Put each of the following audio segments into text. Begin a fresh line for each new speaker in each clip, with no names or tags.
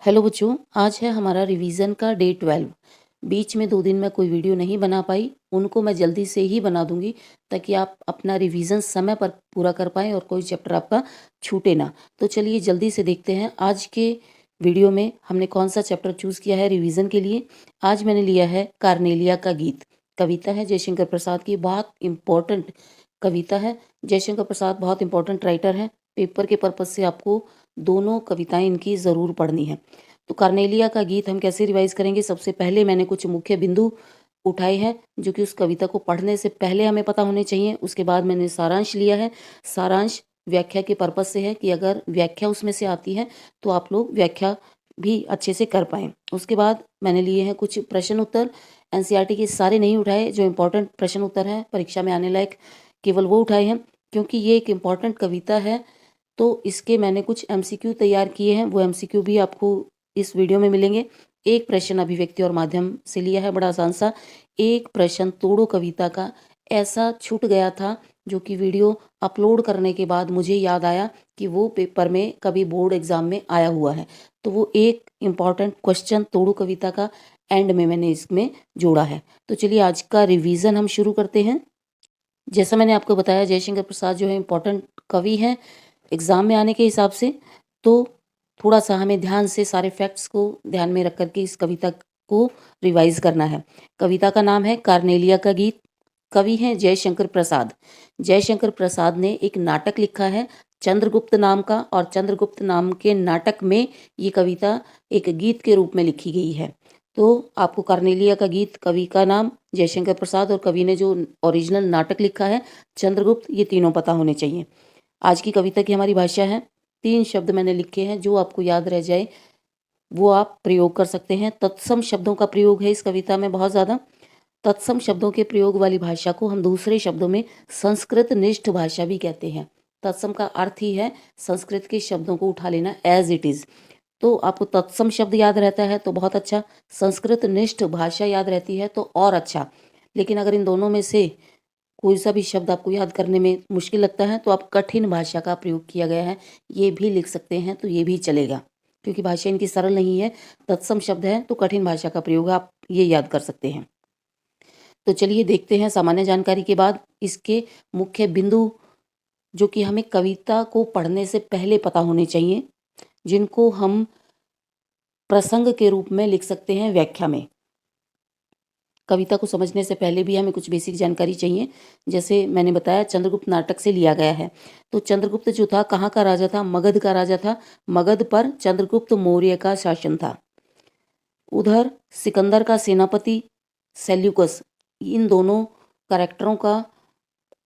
Hello बच्चों, आज है हमारा रिवीजन का डे 12। बीच में 2 दिन मैं कोई वीडियो नहीं बना पाई, उनको मैं जल्दी से ही बना दूंगी ताकि आप अपना रिवीजन समय पर पूरा कर पाएँ और कोई चैप्टर आपका छूटे ना। तो चलिए जल्दी से देखते हैं आज के वीडियो में हमने कौन सा चैप्टर चूज़ किया है रिवीजन के लिए। आज मैंने लिया है कार्नेलिया का गीत। कविता है जयशंकर प्रसाद की, बहुत इम्पोर्टेंट कविता है। जयशंकर प्रसाद बहुत इंपॉर्टेंट राइटर है। पेपर के पर्पज़ से आपको दोनों कविताएं इनकी ज़रूर पढ़नी है। तो कार्नेलिया का गीत हम कैसे रिवाइज करेंगे? सबसे पहले मैंने कुछ मुख्य बिंदु उठाए हैं जो कि उस कविता को पढ़ने से पहले हमें पता होने चाहिए। उसके बाद मैंने सारांश लिया है। सारांश व्याख्या के पर्पज़ से है कि अगर व्याख्या उसमें से आती है तो आप लोग व्याख्या भी अच्छे से कर पाएँ। उसके बाद मैंने लिए हैं कुछ प्रश्न उत्तर। एनसीईआरटी के सारे नहीं उठाए, जो इम्पोर्टेंट प्रश्न उत्तर हैं परीक्षा में आने लायक केवल वो उठाए हैं, क्योंकि ये एक इम्पॉर्टेंट कविता है। तो इसके मैंने कुछ एमसीक्यू तैयार किए हैं, वो एमसीक्यू भी आपको इस वीडियो में मिलेंगे। एक प्रश्न अभिव्यक्ति और माध्यम से लिया है, बड़ा आसान सा। एक प्रश्न तोड़ो कविता का ऐसा छूट गया था जो कि वीडियो अपलोड करने के बाद मुझे याद आया कि वो पेपर में कभी बोर्ड एग्जाम में आया हुआ है। तो वो एक इम्पॉर्टेंट क्वेश्चन तोड़ो कविता का एंड में मैंने इसमें जोड़ा है। तो चलिए आज का रिवीजन हम शुरू करते हैं। जैसा मैंने आपको बताया, जयशंकर प्रसाद जो है इम्पोर्टेंट कवि हैं एग्ज़ाम में आने के हिसाब से। तो थोड़ा सा हमें ध्यान से सारे फैक्ट्स को ध्यान में रख करके इस कविता को रिवाइज करना है। कविता का नाम है कार्नेलिया का गीत। कवि हैं जयशंकर प्रसाद। जयशंकर प्रसाद ने एक नाटक लिखा है चंद्रगुप्त नाम का, और चंद्रगुप्त नाम के नाटक में ये कविता एक गीत के रूप में लिखी गई है। तो आपको कार्नेलिया का गीत, कवि का नाम जयशंकर प्रसाद, और कवि ने जो ओरिजिनल नाटक लिखा है चंद्रगुप्त, ये तीनों पता होने चाहिए। आज की कविता की हमारी भाषा है। 3 शब्द मैंने लिखे हैं, जो आपको याद रह जाए वो आप प्रयोग कर सकते हैं। तत्सम शब्दों का प्रयोग है इस कविता में बहुत ज़्यादा। तत्सम शब्दों के प्रयोग वाली भाषा को हम दूसरे शब्दों में संस्कृत निष्ठ भाषा भी कहते हैं। तत्सम का अर्थ ही है संस्कृत के शब्दों को उठा लेना एज इट इज़। तो आपको तत्सम शब्द याद रहता है तो बहुत अच्छा, संस्कृत निष्ठ भाषा याद रहती है तो और अच्छा। लेकिन अगर इन दोनों में से कोई सा भी शब्द आपको याद करने में मुश्किल लगता है तो आप कठिन भाषा का प्रयोग किया गया है ये भी लिख सकते हैं, तो ये भी चलेगा, क्योंकि भाषा इनकी सरल नहीं है। तत्सम शब्द है तो कठिन भाषा का प्रयोग आप ये याद कर सकते हैं। तो चलिए देखते हैं सामान्य जानकारी के बाद इसके मुख्य बिंदु, जो कि हमें कविता को पढ़ने से पहले पता होने चाहिए, जिनको हम प्रसंग के रूप में लिख सकते हैं व्याख्या में। कविता को समझने से पहले भी हमें कुछ बेसिक जानकारी चाहिए। जैसे मैंने बताया चंद्रगुप्त नाटक से लिया गया है। तो चंद्रगुप्त जो था कहाँ का राजा था? मगध का राजा था। मगध पर चंद्रगुप्त मौर्य का शासन था। उधर सिकंदर का सेनापति सेल्यूकस, इन दोनों कैरेक्टरों का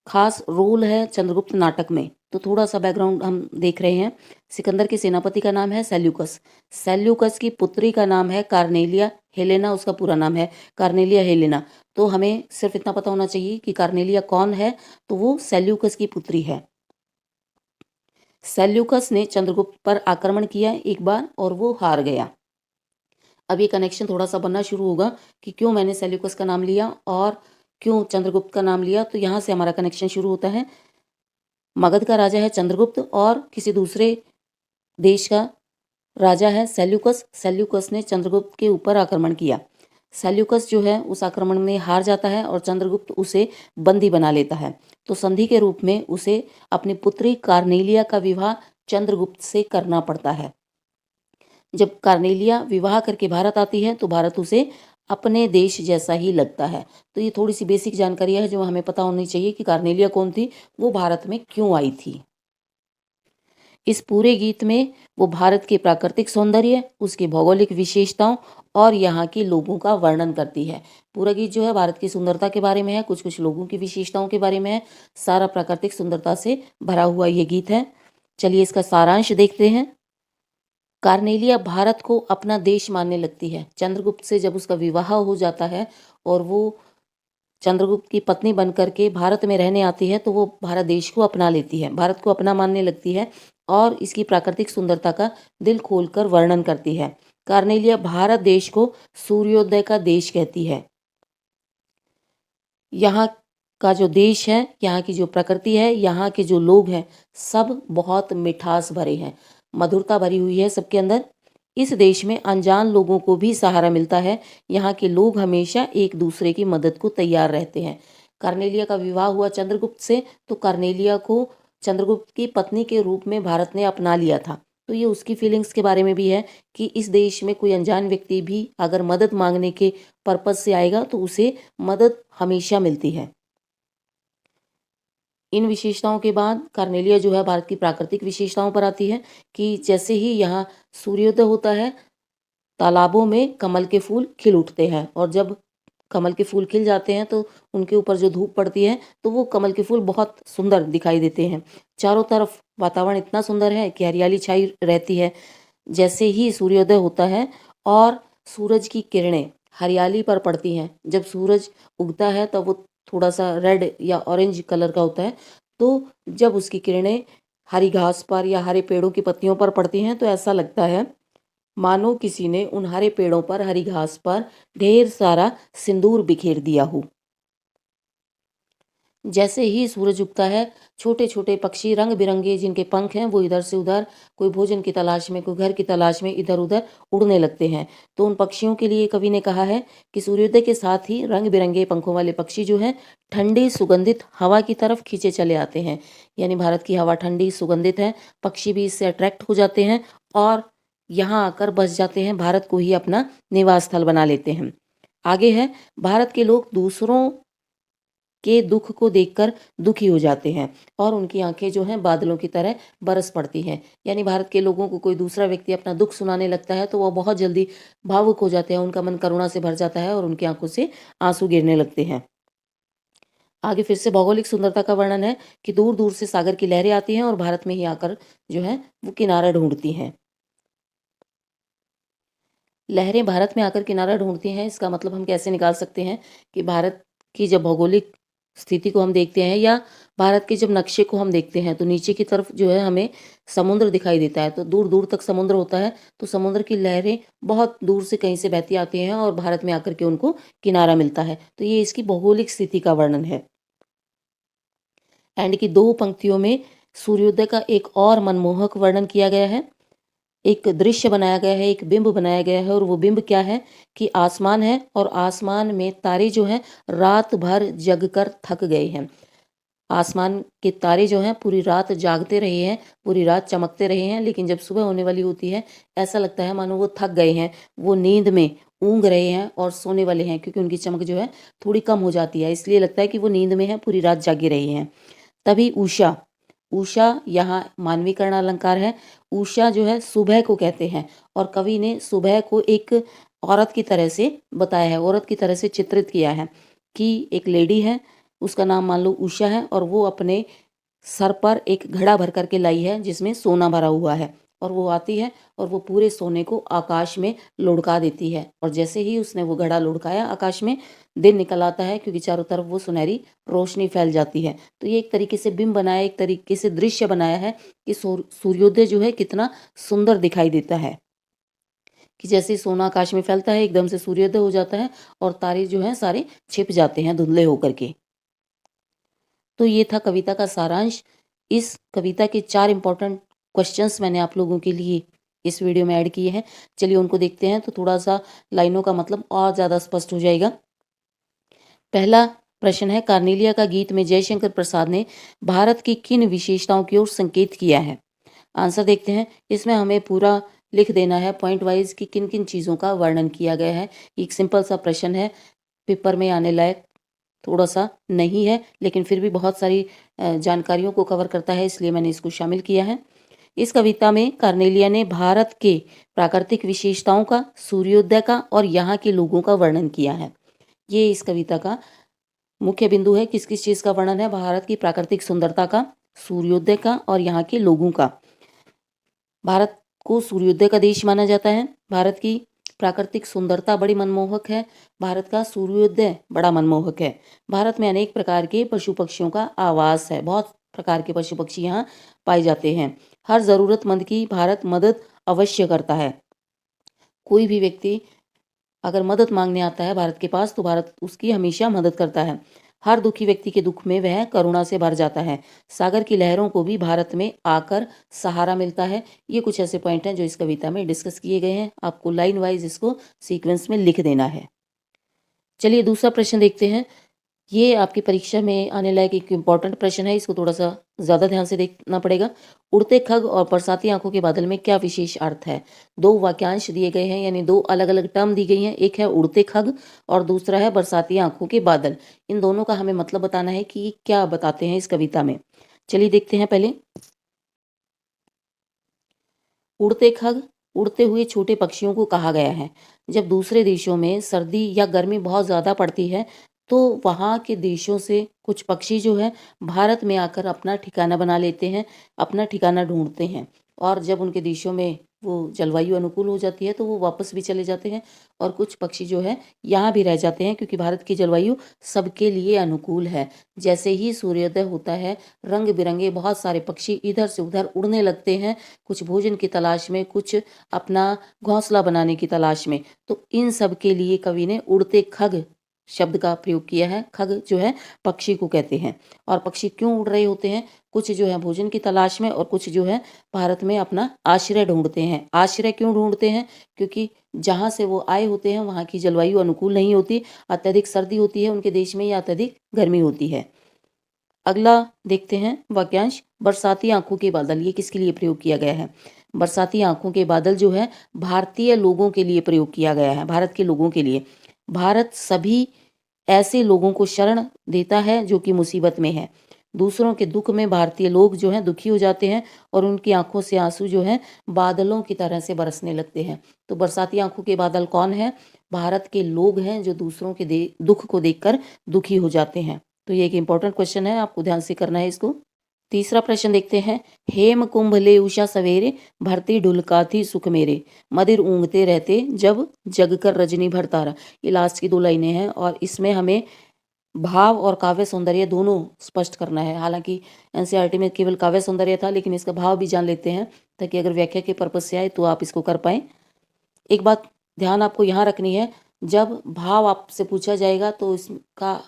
खास रोल है चंद्रगुप्त नाटक में। तो थोड़ा सा बैकग्राउंड हम देख रहे हैं। सिकंदर के सेनापति का नाम है सेल्यूकस। सेल्यूकस की पुत्री का नाम है कार्नेलिया हेलेना, उसका पूरा नाम है कार्नेलिया हेलेना। तो हमें सिर्फ इतना पता होना चाहिए कि कार्नेलिया कौन है, तो वो सेल्यूकस की पुत्री है। सेल्यूकस ने चंद्रगुप्त पर आक्रमण किया एक बार और वो हार गया। अब ये कनेक्शन थोड़ा सा बनना शुरू होगा कि क्यों मैंने सेल्यूकस का नाम लिया और क्यों चंद्रगुप्त का नाम लिया। तो यहाँ से हमारा कनेक्शन शुरू होता है। मगध का राजा है चंद्रगुप्त और किसी दूसरे देश का राजा है सेल्यूकस। सेल्यूकस ने चंद्रगुप्त के ऊपर आक्रमण किया। सेल्यूकस जो है उस आक्रमण में हार जाता है और चंद्रगुप्त उसे बंदी बना लेता है। तो संधि के रूप में उसे अपनी पुत्री कार्नेलिया का विवाह चंद्रगुप्त से करना पड़ता है। जब कार्नेलिया विवाह करके भारत आती है तो भारत उसे अपने देश जैसा ही लगता है। तो ये थोड़ी सी बेसिक जानकारी है जो हमें पता होनी चाहिए कि कार्नेलिया कौन थी, वो भारत में क्यों आई थी। इस पूरे गीत में वो भारत के प्राकृतिक सौंदर्य, उसकी भौगोलिक विशेषताओं और यहाँ के लोगों का वर्णन करती है। पूरा गीत जो है भारत की सुंदरता के बारे में है, कुछ कुछ लोगों की विशेषताओं के बारे में है। सारा प्राकृतिक सुंदरता से भरा हुआ ये गीत है। चलिए इसका सारांश देखते हैं। कार्नेलिया भारत को अपना देश मानने लगती है। चंद्रगुप्त से जब उसका विवाह हो जाता है और वो चंद्रगुप्त की पत्नी बनकर के भारत में रहने आती है तो वो भारत देश को अपना लेती है, भारत को अपना मानने लगती है और इसकी प्राकृतिक सुंदरता का दिल खोलकर वर्णन करती है। कार्नेलिया भारत देश को सूर्योदय का देश कहती है। यहाँ का जो देश है, यहाँ की जो प्रकृति है, यहाँ के जो लोग हैं, सब बहुत मिठास भरे हैं, मधुरता भरी हुई है सबके अंदर। इस देश में अनजान लोगों को भी सहारा मिलता है। यहाँ के लोग हमेशा एक दूसरे की मदद को तैयार रहते हैं। कार्नेलिया का विवाह हुआ चंद्रगुप्त से, तो कार्नेलिया को चंद्रगुप्त की पत्नी के रूप में भारत ने अपना लिया था। तो ये उसकी फीलिंग्स के बारे में भी है कि इस देश में कोई अनजान व्यक्ति भी अगर मदद मांगने के पर्पज से आएगा तो उसे मदद हमेशा मिलती है। इन विशेषताओं के बाद कार्नेलिया जो है भारत की प्राकृतिक विशेषताओं पर आती है कि जैसे ही यहाँ सूर्योदय होता है, तालाबों में कमल के फूल खिल उठते हैं, और जब कमल के फूल खिल जाते हैं तो उनके ऊपर जो धूप पड़ती है तो वो कमल के फूल बहुत सुंदर दिखाई देते हैं। चारों तरफ वातावरण इतना सुंदर है कि हरियाली छाई रहती है। जैसे ही सूर्योदय होता है और सूरज की किरणें हरियाली पर पड़ती हैं, जब सूरज उगता है तब वो थोड़ा सा रेड या ऑरेंज कलर का होता है, तो जब उसकी किरणें हरी घास पर या हरे पेड़ों की पत्तियों पर पड़ती हैं तो ऐसा लगता है मानो किसी ने उन हरे पेड़ों पर, हरी घास पर ढेर सारा सिंदूर बिखेर दिया हो। जैसे ही सूरज उगता है, छोटे छोटे पक्षी रंग बिरंगे जिनके पंख हैं वो इधर से उधर, कोई भोजन की तलाश में, कोई घर की तलाश में इधर उधर उड़ने लगते हैं। तो उन पक्षियों के लिए कवि ने कहा है कि सूर्योदय के साथ ही रंग बिरंगे पंखों वाले पक्षी जो हैं ठंडी सुगंधित हवा की तरफ खींचे चले आते हैं। यानी भारत की हवा ठंडी सुगंधित है, पक्षी भी इससे अट्रैक्ट हो जाते हैं और यहाँ आकर बस जाते हैं, भारत को ही अपना निवास स्थल बना लेते हैं। आगे है, भारत के लोग दूसरों के दुख को देखकर दुखी हो जाते हैं और उनकी आंखें जो हैं बादलों की तरह बरस पड़ती हैं। यानी भारत के लोगों को कोई दूसरा व्यक्ति अपना दुख सुनाने लगता है तो वह बहुत जल्दी भावुक हो जाते हैं, उनका मन करुणा से भर जाता है और उनकी आंखों से आंसू गिरने लगते हैं। आगे फिर से भौगोलिक सुंदरता का वर्णन है कि दूर दूर से सागर की लहरें आती हैं और भारत में ही आकर जो है वो किनारा ढूंढती हैं। लहरें भारत में आकर किनारा ढूंढती हैं, इसका मतलब हम कैसे निकाल सकते हैं कि भारत की जब भौगोलिक स्थिति को हम देखते हैं या भारत के जब नक्शे को हम देखते हैं तो नीचे की तरफ जो है हमें समुद्र दिखाई देता है, तो दूर दूर तक समुद्र होता है, तो समुद्र की लहरें बहुत दूर से कहीं से बहती आती हैं और भारत में आकर के उनको किनारा मिलता है। तो ये इसकी भौगोलिक स्थिति का वर्णन है। एंड की दो पंक्तियों में सूर्योदय का एक और मनमोहक वर्णन किया गया है, एक दृश्य बनाया गया है, एक बिंब बनाया गया है, और वो बिंब क्या है कि आसमान है और आसमान में तारे जो हैं रात भर जग कर थक गए हैं। आसमान के तारे जो हैं पूरी रात जागते रहे हैं, पूरी रात चमकते रहे हैं, लेकिन जब सुबह होने वाली होती है ऐसा लगता है मानो वो थक गए हैं, वो नींद में ऊँग रहे हैं और सोने वाले हैं, क्योंकि उनकी चमक जो है थोड़ी कम हो जाती है, इसलिए लगता है कि वो नींद में है, पूरी रात जागे रहे हैं। तभी उषा, उषा यहाँ मानवीकरण अलंकार है। उषा जो है सुबह को कहते हैं और कवि ने सुबह को एक औरत की तरह से बताया है, औरत की तरह से चित्रित किया है कि एक लेडी है, उसका नाम मान लो उषा है, और वो अपने सर पर एक घड़ा भर करके लाई है जिसमें सोना भरा हुआ है, और वो आती है और वो पूरे सोने को आकाश में लुढ़का देती है, और जैसे ही उसने वो घड़ा लुढ़काया आकाश में दिन निकल आता है, क्योंकि चारों तरफ वो सुनहरी रोशनी फैल जाती है। तो ये एक तरीके से बिंब बनाया, एक तरीके से दृश्य बनाया है कि सूर्योदय जो है कितना सुंदर दिखाई देता है, कि जैसे सोना आकाश में फैलता है एकदम से सूर्योदय हो जाता है और तारे जो हैं सारे छिप जाते हैं धुंधले होकर के। तो ये था कविता का सारांश। इस कविता के 4 इंपॉर्टेंट क्वेश्चंस मैंने आप लोगों के लिए इस वीडियो में ऐड किए हैं। चलिए उनको देखते हैं तो थोड़ा सा लाइनों का मतलब और ज़्यादा स्पष्ट हो जाएगा। पहला प्रश्न है, कार्नेलिया का गीत में जयशंकर प्रसाद ने भारत की किन विशेषताओं की ओर संकेत किया है? आंसर देखते हैं। इसमें हमें पूरा लिख देना है पॉइंट वाइज कि किन किन चीज़ों का वर्णन किया गया है। एक सिंपल सा प्रश्न है, पेपर में आने लायक थोड़ा सा नहीं है, लेकिन फिर भी बहुत सारी जानकारियों को कवर करता है, इसलिए मैंने इसको शामिल किया है। इस कविता में कार्नेलिया ने भारत के प्राकृतिक विशेषताओं का, सूर्योदय का और यहाँ के लोगों का वर्णन किया है। ये इस कविता का मुख्य बिंदु है। किस किस चीज़ का वर्णन है? भारत की प्राकृतिक सुंदरता का, सूर्योदय का और यहाँ के लोगों का। भारत को सूर्योदय का देश माना जाता है। भारत की प्राकृतिक सुंदरता बड़ी मनमोहक है। भारत का सूर्योदय बड़ा मनमोहक है। भारत में अनेक प्रकार के पशु पक्षियों का आवास है। बहुत प्रकार के पशु पक्षी यहाँ पाए जाते हैं। हर ज़रूरतमंद की भारत मदद अवश्य करता है। कोई भी व्यक्ति अगर मदद मांगने आता है भारत के पास तो भारत उसकी हमेशा मदद करता है। हर दुखी व्यक्ति के दुख में वह करुणा से भर जाता है। सागर की लहरों को भी भारत में आकर सहारा मिलता है। ये कुछ ऐसे पॉइंट हैं जो इस कविता में डिस्कस किए गए हैं। आपको लाइन वाइज इसको सीक्वेंस में लिख देना है। चलिए दूसरा प्रश्न देखते हैं। ये आपकी परीक्षा में आने लायक एक इम्पॉर्टेंट प्रश्न है, इसको थोड़ा सा ज़्यादा ध्यान से देखना पड़ेगा। उड़ते खग और बरसाती आंखों के बादल में क्या विशेष अर्थ है? दो वाक्यांश दिए गए हैं, यानी दो अलग अलग टर्म दी गई हैं। एक है उड़ते खग और दूसरा है बरसाती आंखों के बादल। इन दोनों का हमें मतलब बताना है कि क्या बताते हैं इस कविता में। चलिए देखते हैं पहले। उड़ते खग, उड़ते हुए छोटे पक्षियों को कहा गया है। जब दूसरे देशों में सर्दी या गर्मी बहुत ज़्यादा पड़ती है तो वहाँ के देशों से कुछ पक्षी जो है भारत में आकर अपना ठिकाना बना लेते हैं, अपना ठिकाना ढूंढते हैं। और जब उनके देशों में वो जलवायु अनुकूल हो जाती है तो वो वापस भी चले जाते हैं। और कुछ पक्षी जो है यहाँ भी रह जाते हैं, क्योंकि भारत की जलवायु सबके लिए अनुकूल है। जैसे ही सूर्योदय होता है, रंग बिरंगे बहुत सारे पक्षी इधर से उधर उड़ने लगते हैं, कुछ भोजन की तलाश में, कुछ अपना घोंसला बनाने की तलाश में। तो इन सब के लिए कवि ने उड़ते खग शब्द का प्रयोग किया है। खग जो है पक्षी को कहते हैं। और पक्षी क्यों उड़ रहे होते हैं? कुछ जो है भोजन की तलाश में और कुछ जो है भारत में अपना आश्रय ढूंढते हैं। आश्रय क्यों ढूंढते हैं? क्योंकि जहाँ से वो आए होते हैं वहाँ की जलवायु अनुकूल नहीं होती, अत्यधिक सर्दी होती है उनके देश में या अत्यधिक गर्मी होती है। अगला देखते हैं वाक्यांश, बरसाती आंखों के बादल। ये किसके लिए प्रयोग किया गया है? बरसाती आंखों के बादल जो है भारतीय लोगों के लिए प्रयोग किया गया है, भारत के लोगों के लिए। भारत सभी ऐसे लोगों को शरण देता है जो कि मुसीबत में है। दूसरों के दुख में भारतीय लोग जो हैं दुखी हो जाते हैं और उनकी आंखों से आंसू जो हैं बादलों की तरह से बरसने लगते हैं। तो बरसाती आंखों के बादल कौन है? भारत के लोग हैं जो दूसरों के दुख को देखकर दुखी हो जाते हैं। तो ये एक इंपॉर्टेंट क्वेश्चन है, आपको ध्यान से करना है इसको। तीसरा प्रश्न देखते हैं। हेम कुंभ ले उषा सवेरे, भरती ढुलका थी सुख मेरे, मदिर ऊँघते रहते जब जग कर रजनी भर तारा। ये लास्ट की दो लाइनें हैं और इसमें हमें भाव और काव्य सौंदर्य दोनों स्पष्ट करना है। हालांकि एनसीईआरटी में केवल काव्य सौंदर्य था, लेकिन इसका भाव भी जान लेते हैं ताकि अगर व्याख्या के पर्पज से आए तो आप इसको कर पाएं। एक बात ध्यान आपको यहाँ रखनी है, जब भाव आपसे पूछा जाएगा तो इसका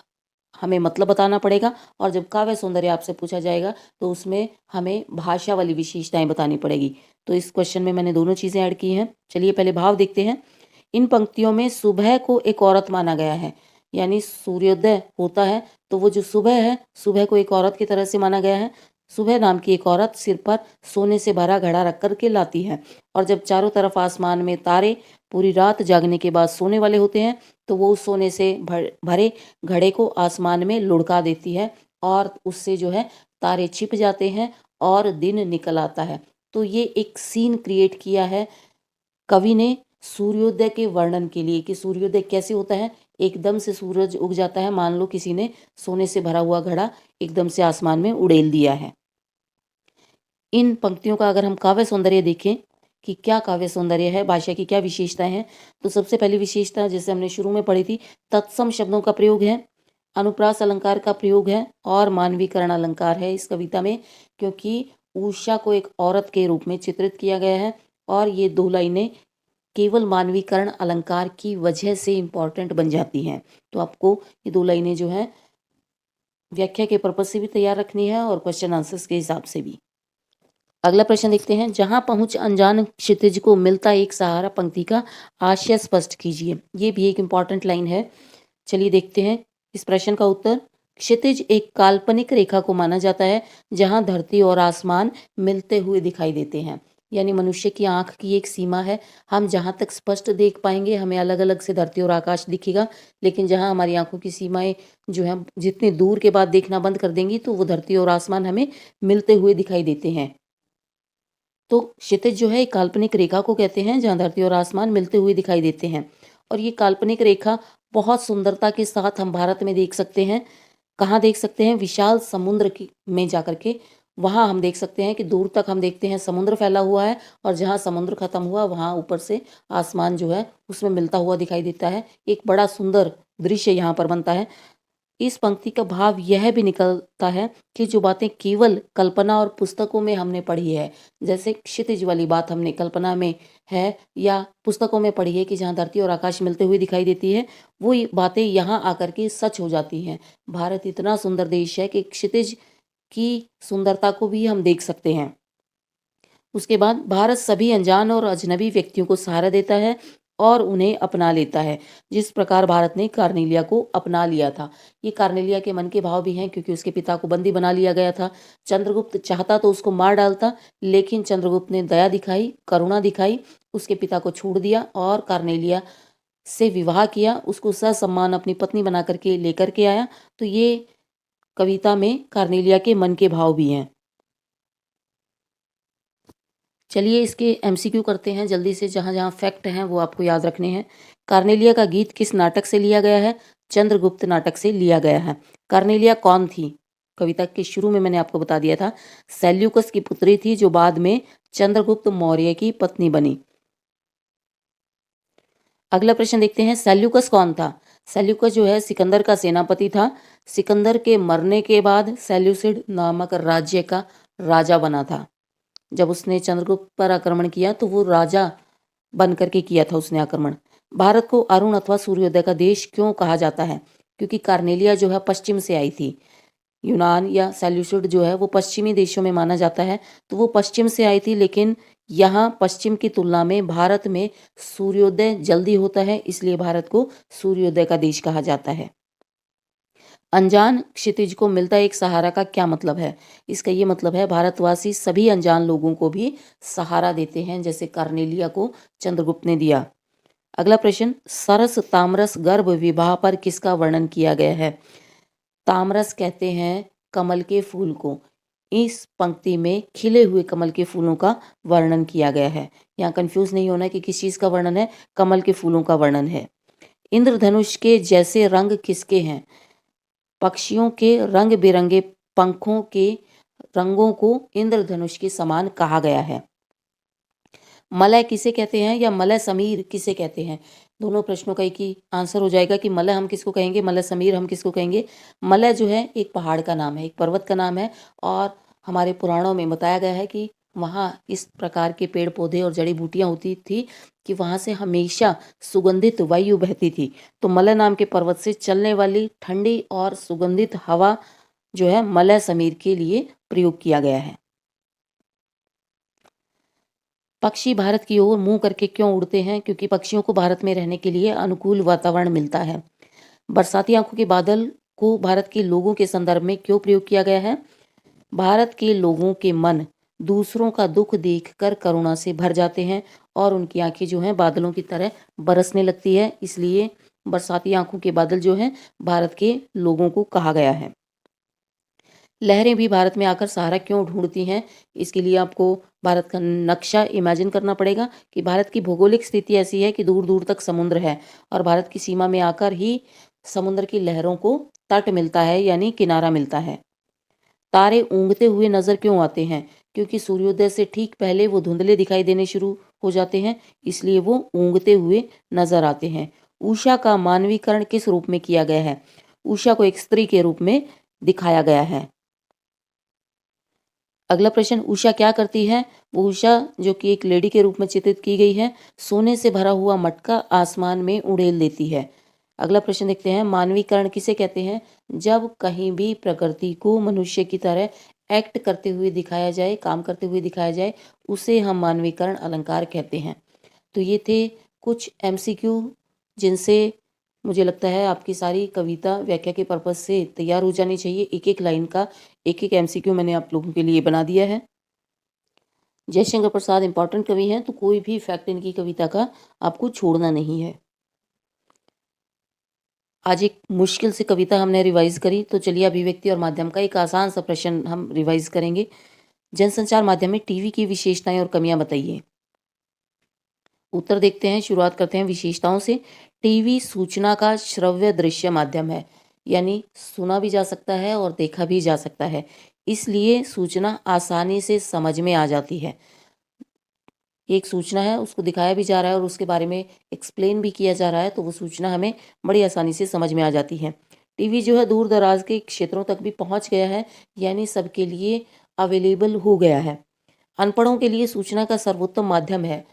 हमें मतलब बताना पड़ेगा, और जब काव्य सौंदर्य आपसे पूछा जाएगा तो उसमें हमें भाषा वाली विशेषताएं बतानी पड़ेगी। तो इस क्वेश्चन में मैंने दोनों चीज़ें ऐड की हैं। चलिए पहले भाव देखते हैं। इन पंक्तियों में सुबह को एक औरत माना गया है, यानी सूर्योदय होता है तो वो जो सुबह है, सुबह को एक औरत की तरह से माना गया है। सुबह नाम की एक औरत सिर पर सोने से भरा घड़ा रख कर के लाती है, और जब चारों तरफ आसमान में तारे पूरी रात जागने के बाद सोने वाले होते हैं तो वो उस सोने से भरे घड़े को आसमान में लुढ़का देती है और उससे जो है तारे छिप जाते हैं और दिन निकल आता है। तो ये एक सीन क्रिएट किया है कवि ने सूर्योदय के वर्णन के लिए कि सूर्योदय कैसे होता है। एकदम से सूरज उग जाता है, मान लो किसी ने सोने से भरा हुआ घड़ा एकदम से आसमान में उड़ेल दिया है। इन पंक्तियों का अगर हम काव्य सौंदर्य देखें कि क्या काव्य सौंदर्य है, भाषा की क्या विशेषताएं हैं, तो सबसे पहली विशेषता जैसे हमने शुरू में पढ़ी थी, तत्सम शब्दों का प्रयोग है, अनुप्रास अलंकार का प्रयोग है और मानवीकरण अलंकार है इस कविता में, क्योंकि उषा को एक औरत के रूप में चित्रित किया गया है। और ये दो लाइनें केवल मानवीकरण अलंकार की वजह से इम्पॉर्टेंट बन जाती हैं। तो आपको ये दो लाइनें जो हैं व्याख्या के पर्पज से भी तैयार रखनी है और क्वेश्चन आंसर्स के हिसाब से भी। अगला प्रश्न देखते हैं। जहां पहुंच अनजान क्षितिज को मिलता एक सहारा, पंक्ति का आशय स्पष्ट कीजिए। ये भी एक इम्पॉर्टेंट लाइन है। चलिए देखते हैं इस प्रश्न का उत्तर। क्षितिज एक काल्पनिक रेखा को माना जाता है जहां धरती और आसमान मिलते हुए दिखाई देते हैं, यानी मनुष्य की आंख की एक सीमा है। हम जहां तक स्पष्ट देख पाएंगे हमें अलग अलग से धरती और आकाश दिखेगा, लेकिन जहां हमारी आंखों की सीमाएं जो है जितनी दूर के बाद देखना बंद कर देंगी तो वो धरती और आसमान हमें मिलते हुए दिखाई देते हैं। तो क्षितिज जो है एक काल्पनिक रेखा को कहते हैं जहां धरती और आसमान मिलते हुए दिखाई देते हैं। और ये काल्पनिक रेखा बहुत सुंदरता के साथ हम भारत में देख सकते हैं। कहाँ देख सकते हैं? विशाल समुद्र की में जाकर के वहाँ हम देख सकते हैं कि दूर तक हम देखते हैं समुद्र फैला हुआ है, और जहाँ समुद्र खत्म हुआ वहाँ ऊपर से आसमान जो है उसमें मिलता हुआ दिखाई देता है। एक बड़ा सुंदर दृश्य यहाँ पर बनता है। इस पंक्ति का भाव यह भी निकलता है कि जो बातें केवल कल्पना और पुस्तकों में हमने पढ़ी है, जैसे क्षितिज वाली बात हमने कल्पना में है या पुस्तकों में पढ़ी है कि जहाँ धरती और आकाश मिलते हुए दिखाई देती है, वो बातें यहाँ आकर के सच हो जाती हैं। भारत इतना सुंदर देश है कि क्षितिज की सुंदरता को भी हम देख सकते हैं। उसके बाद भारत सभी अनजान और अजनबी व्यक्तियों को सहारा देता है और उन्हें अपना लेता है, जिस प्रकार भारत ने कार्नेलिया को अपना लिया था। ये कार्नेलिया के मन के भाव भी हैं, क्योंकि उसके पिता को बंदी बना लिया गया था। चंद्रगुप्त चाहता तो उसको मार डालता, लेकिन चंद्रगुप्त ने दया दिखाई, करुणा दिखाई, उसके पिता को छोड़ दिया और कार्नेलिया से विवाह किया, उसको ससम्मान अपनी पत्नी बना करके लेकर के आया। तो ये कविता में कार्नेलिया के मन के भाव भी हैं। चलिए इसके एमसीक्यू करते हैं जल्दी से, जहाँ जहाँ फैक्ट हैं वो आपको याद रखने हैं। कार्नेलिया का गीत किस नाटक से लिया गया है? चंद्रगुप्त नाटक से लिया गया है। कार्नेलिया कौन थी? कविता के शुरू में मैंने आपको बता दिया था, सेल्यूकस की पुत्री थी, जो बाद में चंद्रगुप्त मौर्य की पत्नी बनी। अगला प्रश्न देखते हैं, सेल्यूकस कौन था? सेल्यूकस जो है सिकंदर का सेनापति था। सिकंदर के मरने के बाद सेल्यूसिड नामक राज्य का राजा बना था। जब उसने चंद्रगुप्त पर आक्रमण किया तो वो राजा बन करके किया था उसने आक्रमण। भारत को अरुण अथवा सूर्योदय का देश क्यों कहा जाता है? क्योंकि कार्नेलिया जो है पश्चिम से आई थी। यूनान या सेल्यूसिड जो है वो पश्चिमी देशों में माना जाता है, तो वो पश्चिम से आई थी, लेकिन यहाँ पश्चिम की तुलना में भारत में सूर्योदय जल्दी होता है, इसलिए भारत को सूर्योदय का देश कहा जाता है। अनजान क्षितिज को मिलता एक सहारा का क्या मतलब है? इसका ये मतलब है भारतवासी सभी अनजान लोगों को भी सहारा देते हैं, जैसे कार्नेलिया को चंद्रगुप्त ने दिया। अगला प्रश्न, सरस तामरस गर्भ विवाह पर किसका वर्णन किया गया है? तामरस कहते हैं कमल के फूल को। इस पंक्ति में खिले हुए कमल के फूलों का वर्णन किया गया है। यहाँ कंफ्यूज नहीं होना कि किस चीज का वर्णन है, कमल के फूलों का वर्णन है। इंद्रधनुष के जैसे रंग किसके हैं? पक्षियों के रंग बिरंगे पंखों के रंगों को इंद्रधनुष के समान कहा गया है। मलय किसे कहते हैं या मलय समीर किसे कहते हैं? दोनों प्रश्नों का एक ही आंसर हो जाएगा कि मलय हम किसको कहेंगे, मलय समीर हम किसको कहेंगे। मलय जो है एक पहाड़ का नाम है, एक पर्वत का नाम है, और हमारे पुराणों में बताया गया है कि वहाँ इस प्रकार के पेड़ पौधे और जड़ी बूटियां होती थी कि वहाँ से हमेशा सुगंधित वायु बहती थी। तो मलय नाम के पर्वत से चलने वाली ठंडी और सुगंधित हवा जो है मलय समीर के लिए प्रयोग किया गया है। पक्षी भारत की ओर मुंह करके क्यों उड़ते हैं? क्योंकि पक्षियों को भारत में रहने के लिए अनुकूल वातावरण मिलता है। बरसाती आंखों के बादल को भारत के लोगों के संदर्भ में क्यों प्रयोग किया गया है? भारत के लोगों के मन दूसरों का दुख देखकर करुणा से भर जाते हैं और उनकी आंखें जो हैं बादलों की तरह बरसने लगती है, इसलिए बरसाती आंखों के बादल जो हैं भारत के लोगों को कहा गया है। लहरें भी भारत में आकर सहारा क्यों ढूंढती हैं? इसके लिए आपको भारत का नक्शा इमेजिन करना पड़ेगा कि भारत की भौगोलिक स्थिति ऐसी है कि दूर दूर तक समुद्र है और भारत की सीमा में आकर ही समुद्र की लहरों को तट मिलता है, यानी किनारा मिलता है। तारे ऊँघते हुए नजर क्यों आते हैं? क्योंकि सूर्योदय से ठीक पहले वो धुंधले दिखाई देने शुरू हो जाते हैं, इसलिए वो ऊँघते हुए नजर आते हैं। उषा का मानवीकरण किस रूप में किया गया है? उषा को एक स्त्री के रूप में दिखाया गया है। अगला प्रश्न, उषा क्या करती है? वो उषा जो कि एक लेडी के रूप में चित्रित की गई है, सोने से भरा हुआ मटका आसमान में उड़ेल देती है। अगला प्रश्न देखते हैं, मानवीकरण किसे कहते हैं? जब कहीं भी प्रकृति को मनुष्य की तरह एक्ट करते हुए दिखाया जाए, काम करते हुए दिखाया जाए, उसे हम मानवीकरण अलंकार कहते हैं। तो ये थे कुछ एमसीक्यू जिनसे मुझे लगता है आपकी सारी कविता व्याख्या के पर्पज से तैयार हो जानी चाहिए। एक एक लाइन का एक एक एमसीक्यू मैंने आप लोगों के लिए बना दिया है। जयशंकर प्रसाद इंपॉर्टेंट कवि हैं, तो कोई भी फैक्ट इनकी कविता का आपको छोड़ना नहीं है। आज एक मुश्किल सी कविता हमने रिवाइज करी, तो चलिए अभिव्यक्ति और माध्यम का एक आसान सा प्रश्न हम रिवाइज करेंगे। जनसंचार माध्यम में टीवी की विशेषताएं और कमियां बताइए। उत्तर देखते हैं, शुरुआत करते हैं विशेषताओं से। टीवी सूचना का श्रव्य दृश्य माध्यम है, यानी सुना भी जा सकता है और देखा भी जा सकता है, इसलिए सूचना आसानी से समझ में आ जाती है। एक सूचना है, उसको दिखाया भी जा रहा है और उसके बारे में एक्सप्लेन भी किया जा रहा है, तो वो सूचना हमें बड़ी आसानी से समझ में आ जाती है। टीवी जो है दूर दराज के क्षेत्रों तक भी पहुंच गया है, यानी सबके लिए अवेलेबल हो गया है। अनपढ़ों के लिए सूचना का सर्वोत्तम माध्यम है।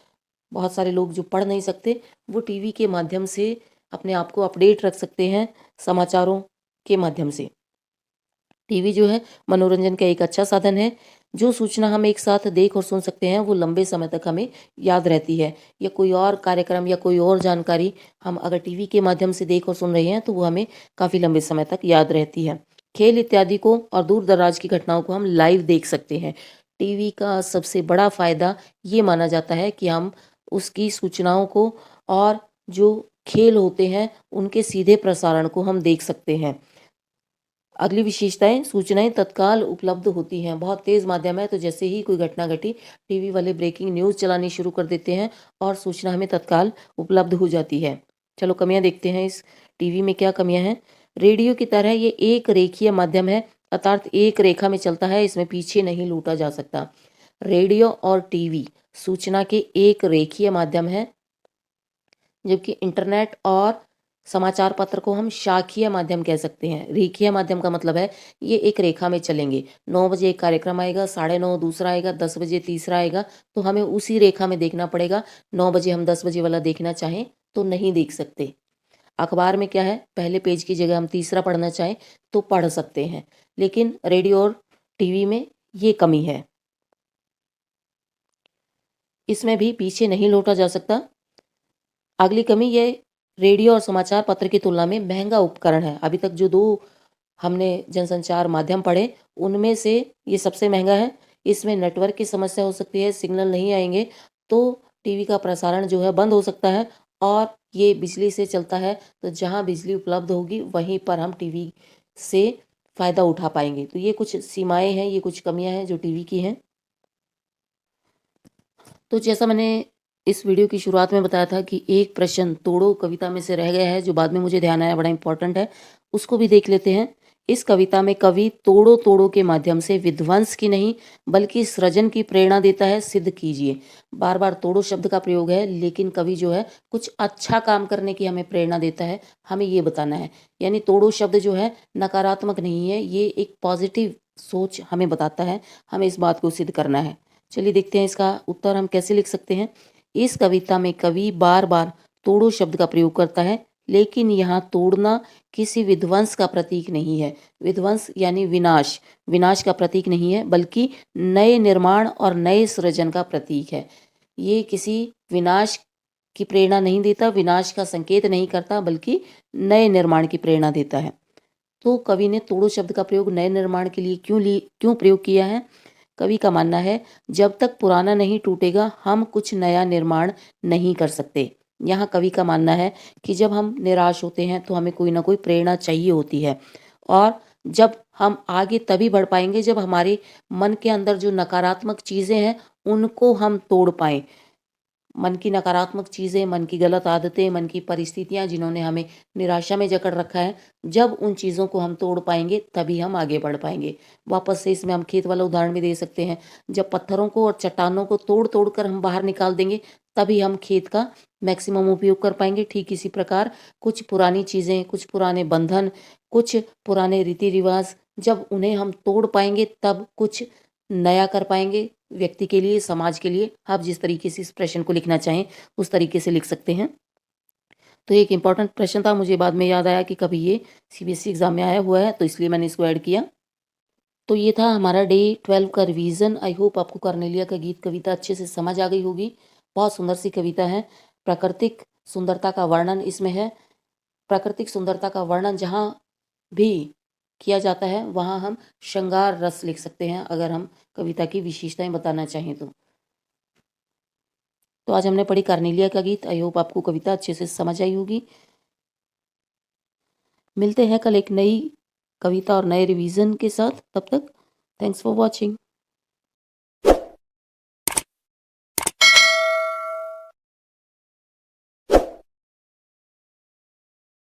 बहुत सारे लोग जो पढ़ नहीं सकते वो टीवी के माध्यम से अपने आप को अपडेट रख सकते हैं समाचारों के माध्यम से। टीवी जो है मनोरंजन का एक अच्छा साधन है। जो सूचना हम एक साथ देख और सुन सकते हैं वो लंबे समय तक हमें याद रहती है, या कोई और कार्यक्रम या कोई और जानकारी हम अगर टीवी के माध्यम से देख और सुन रहे हैं तो वो हमें काफ़ी लंबे समय तक याद रहती है। खेल इत्यादि को और दूर दराज की घटनाओं को हम लाइव देख सकते हैं। टीवी का सबसे बड़ा फायदा ये माना जाता है कि हम उसकी सूचनाओं को और जो खेल होते हैं उनके सीधे प्रसारण को हम देख सकते हैं। अगली विशेषताएं, सूचनाएं तत्काल उपलब्ध होती हैं। बहुत तेज़ माध्यम है, तो जैसे ही कोई घटना घटी टीवी वाले ब्रेकिंग न्यूज़ चलानी शुरू कर देते हैं और सूचना हमें तत्काल उपलब्ध हो जाती है। चलो कमियां देखते हैं इस टीवी में क्या कमियां हैं। रेडियो की तरह ये एक रेखीय माध्यम है, अर्थात एक रेखा में चलता है, इसमें पीछे नहीं लूटा जा सकता। रेडियो और टीवी सूचना के एक रेखीय माध्यम है, जबकि इंटरनेट और समाचार पत्र को हम शाखीय माध्यम कह सकते हैं। रेखीय माध्यम का मतलब है ये एक रेखा में चलेंगे। 9 बजे एक कार्यक्रम आएगा, 9:30 दूसरा आएगा, 10 बजे तीसरा आएगा, तो हमें उसी रेखा में देखना पड़ेगा। 9 बजे हम 10 बजे वाला देखना चाहें तो नहीं देख सकते। अखबार में क्या है, पहले पेज की जगह हम तीसरा पढ़ना चाहें तो पढ़ सकते हैं, लेकिन रेडियो और टीवी में ये कमी है, इसमें भी पीछे नहीं लौटा जा सकता। अगली कमी ये रेडियो और समाचार पत्र की तुलना में महंगा उपकरण है। अभी तक जो दो हमने जनसंचार माध्यम पढ़े उनमें से ये सबसे महंगा है। इसमें नेटवर्क की समस्या हो सकती है, सिग्नल नहीं आएंगे तो टीवी का प्रसारण जो है बंद हो सकता है, और ये बिजली से चलता है, तो जहाँ बिजली उपलब्ध होगी वहीं पर हम टीवी से फ़ायदा उठा पाएंगे। तो ये कुछ सीमाएं हैं, ये कुछ कमियां हैं जो टीवी की हैं। तो जैसा मैंने इस वीडियो की शुरुआत में बताया था कि एक प्रश्न तोड़ो कविता में से रह गया है, जो बाद में मुझे ध्यान आया, बड़ा इंपॉर्टेंट है, उसको भी देख लेते हैं। इस कविता में कवि तोड़ो तोड़ो के माध्यम से विध्वंस की नहीं बल्कि सृजन की प्रेरणा देता है। सिद्ध कीजिए। बार बार तोड़ो शब्द का प्रयोग है, लेकिन कवि जो है कुछ अच्छा काम करने की हमें प्रेरणा देता है, हमें ये बताना है। यानी तोड़ो शब्द जो है नकारात्मक नहीं है, ये एक पॉजिटिव सोच हमें बताता है, हमें इस बात को सिद्ध करना है। चलिए देखते हैं इसका उत्तर हम कैसे लिख सकते हैं। इस कविता में कवि बार बार तोड़ो शब्द का प्रयोग करता है, लेकिन यहाँ तोड़ना किसी विध्वंस का प्रतीक नहीं है। विध्वंस यानी विनाश, विनाश का प्रतीक नहीं है, बल्कि नए निर्माण और नए सृजन का प्रतीक है। ये किसी विनाश की प्रेरणा नहीं देता, विनाश का संकेत नहीं करता, बल्कि नए निर्माण की प्रेरणा देता है। तो कवि ने तोड़ो शब्द का प्रयोग नए निर्माण के लिए क्यों प्रयोग किया है? कवि का मानना है जब तक पुराना नहीं टूटेगा हम कुछ नया निर्माण नहीं कर सकते। यहाँ कवि का मानना है कि जब हम निराश होते हैं तो हमें कोई ना कोई प्रेरणा चाहिए होती है, और जब हम आगे तभी बढ़ पाएंगे जब हमारे मन के अंदर जो नकारात्मक चीज़ें हैं उनको हम तोड़ पाएं। मन की नकारात्मक चीज़ें, मन की गलत आदतें, मन की परिस्थितियाँ जिन्होंने हमें निराशा में जकड़ रखा है, जब उन चीज़ों को हम तोड़ पाएंगे तभी हम आगे बढ़ पाएंगे। वापस से इसमें हम खेत वाला उदाहरण भी दे सकते हैं। जब पत्थरों को और चट्टानों को तोड़ तोड़ कर हम बाहर निकाल देंगे तभी हम खेत का मैक्सिमम उपयोग कर पाएंगे। ठीक इसी प्रकार कुछ पुरानी चीज़ें, कुछ पुराने बंधन, कुछ पुराने रीति रिवाज, जब उन्हें हम तोड़ पाएंगे तब कुछ नया कर पाएंगे। व्यक्ति के लिए, समाज के लिए, आप जिस तरीके से इस प्रश्न को लिखना चाहें उस तरीके से लिख सकते हैं। तो एक इम्पॉर्टेंट प्रश्न था, मुझे बाद में याद आया कि कभी ये सीबीएसई एग्जाम में आया हुआ है, तो इसलिए मैंने इसको ऐड किया। तो ये था हमारा डे 12 का रिवीजन। आई होप आपको कार्नेलिया का गीत कविता अच्छे से समझ आ गई होगी। बहुत सुंदर सी कविता है। प्राकृतिक सुंदरता का वर्णन इसमें है। प्राकृतिक सुंदरता का वर्णन जहाँ भी किया जाता है वहाँ हम श्रृंगार रस लिख सकते हैं, अगर हम कविता की विशेषताएं बताना चाहें तो आज हमने पढ़ी कार्नेलिया का गीत। आई होप आपको कविता अच्छे से समझ आई होगी। मिलते हैं कल एक नई कविता और नए रिवीजन के साथ। तब तक थैंक्स फॉर वॉचिंग।